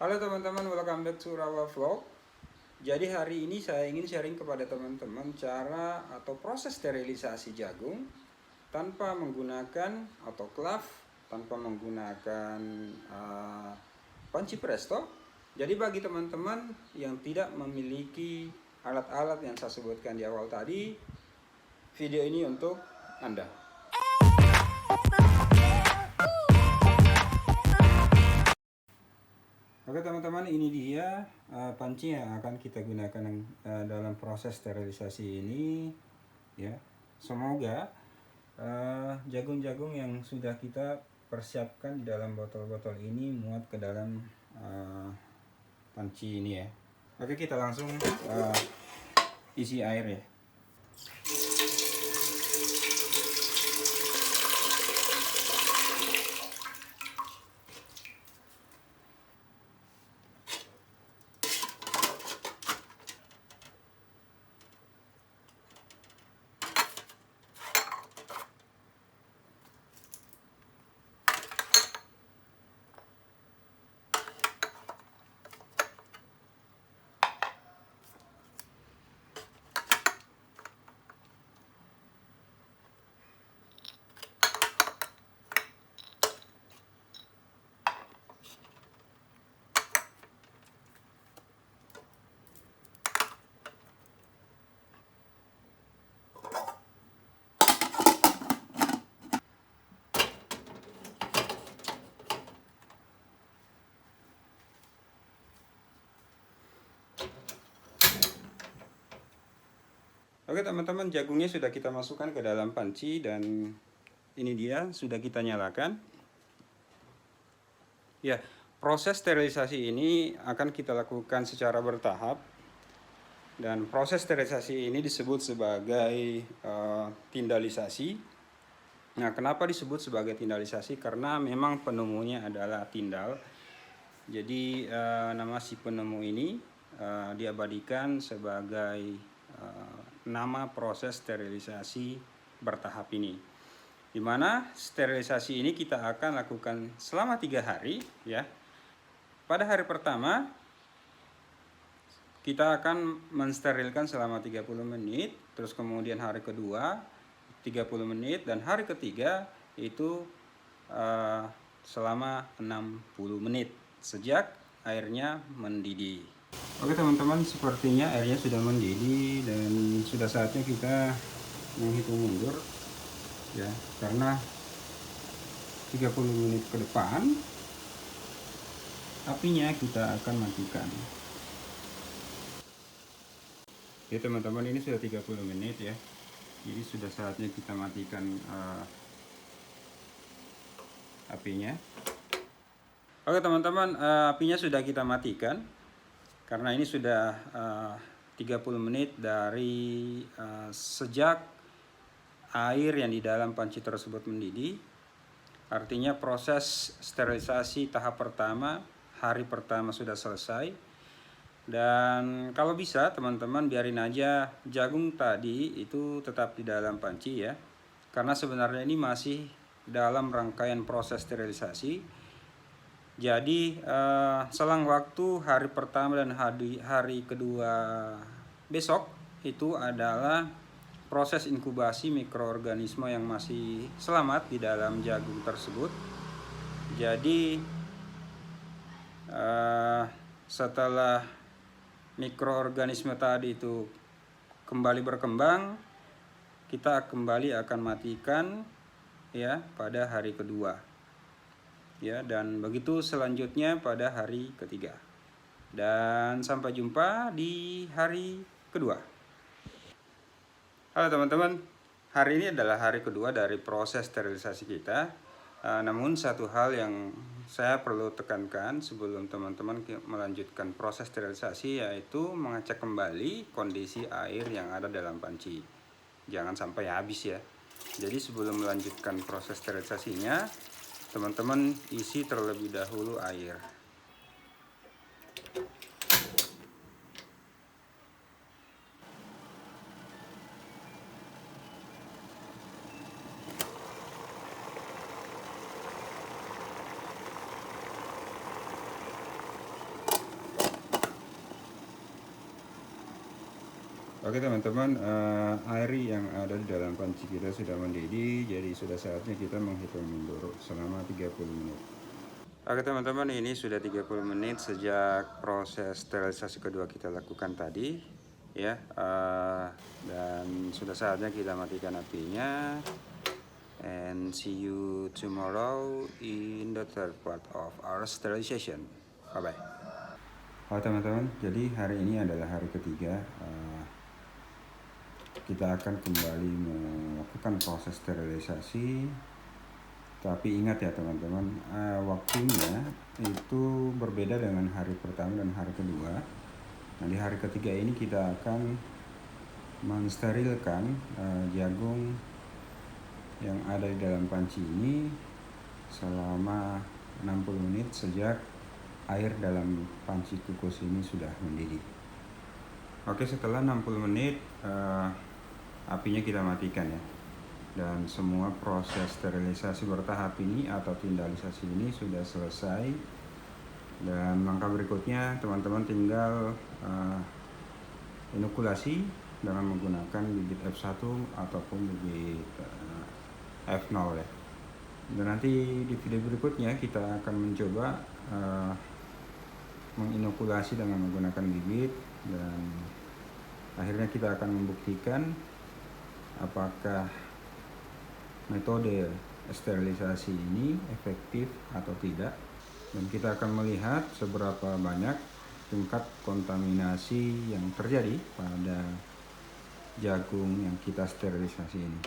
Halo teman-teman, welcome back to Rawa Vlog. Jadi hari ini saya ingin sharing kepada teman-teman cara atau proses sterilisasi jagung tanpa menggunakan autoclave, tanpa menggunakan panci presto. Jadi bagi teman-teman yang tidak memiliki alat-alat yang saya sebutkan di awal tadi, video ini untuk Anda. Oke teman-teman, ini dia panci yang akan kita gunakan dalam proses sterilisasi ini ya. Semoga jagung-jagung yang sudah kita persiapkan di dalam botol-botol ini muat ke dalam panci ini ya. Oke, kita langsung isi air ya. Oke teman-teman, jagungnya sudah kita masukkan ke dalam panci dan ini dia sudah kita nyalakan. Ya, proses sterilisasi ini akan kita lakukan secara bertahap dan proses sterilisasi ini disebut sebagai tindalisasi. Nah, kenapa disebut sebagai tindalisasi? Karena memang penemunya adalah tindal. Jadi nama si penemu ini diabadikan sebagai nama proses sterilisasi bertahap ini, di mana sterilisasi ini kita akan lakukan selama 3 hari ya. Pada hari pertama kita akan mensterilkan selama 30 menit, terus kemudian hari kedua 30 menit dan hari ketiga itu selama 60 menit sejak airnya mendidih. Oke teman-teman, sepertinya airnya sudah mendidih dan sudah saatnya kita menghitung mundur ya, karena 30 menit ke depan apinya kita akan matikan. Ya teman-teman, ini sudah 30 menit ya, jadi sudah saatnya kita matikan apinya. Oke teman-teman, apinya sudah kita matikan karena ini sudah 30 menit dari sejak air yang di dalam panci tersebut mendidih. Artinya proses sterilisasi tahap pertama, hari pertama sudah selesai. Dan kalau bisa teman-teman biarin aja jagung tadi itu tetap di dalam panci ya, karena sebenarnya ini masih dalam rangkaian proses sterilisasi. Jadi selang waktu hari pertama dan hari kedua besok itu adalah proses inkubasi mikroorganisme yang masih selamat di dalam jagung tersebut. Jadi setelah mikroorganisme tadi itu kembali berkembang, kita kembali akan matikan ya pada hari kedua. Ya, dan begitu selanjutnya pada hari ketiga. Dan sampai jumpa di hari kedua. Halo teman-teman, hari ini adalah hari kedua dari proses sterilisasi kita. Namun satu hal yang saya perlu tekankan sebelum teman-teman melanjutkan proses sterilisasi yaitu mengecek kembali kondisi air yang ada dalam panci. Jangan sampai habis ya. Jadi sebelum melanjutkan proses sterilisasinya, teman-teman isi terlebih dahulu air. Oke teman-teman, air yang ada di dalam panci kita sudah mendidih, jadi sudah saatnya kita menghitung mundur selama 30 menit. Oke teman-teman, ini sudah 30 menit sejak proses sterilisasi kedua kita lakukan tadi, ya, dan sudah saatnya kita matikan apinya. And see you tomorrow in the third part of our sterilization. Bye bye. Halo teman-teman, jadi hari ini adalah hari ketiga. Kita akan kembali melakukan proses sterilisasi, tapi ingat ya teman-teman, waktunya itu berbeda dengan hari pertama dan hari kedua. Nah, di hari ketiga ini kita akan mensterilkan jagung yang ada di dalam panci ini selama 60 menit sejak air dalam panci kukus ini sudah mendidih. Oke, setelah 60 menit apinya kita matikan ya, dan semua proses sterilisasi bertahap ini atau tindalisasi ini sudah selesai. Dan langkah berikutnya teman-teman tinggal inokulasi dengan menggunakan bibit F1 ataupun bibit F0 ya. Dan nanti di video berikutnya kita akan mencoba menginokulasi dengan menggunakan bibit, dan akhirnya kita akan membuktikan apakah metode sterilisasi ini efektif atau tidak, dan kita akan melihat seberapa banyak tingkat kontaminasi yang terjadi pada jagung yang kita sterilisasi ini.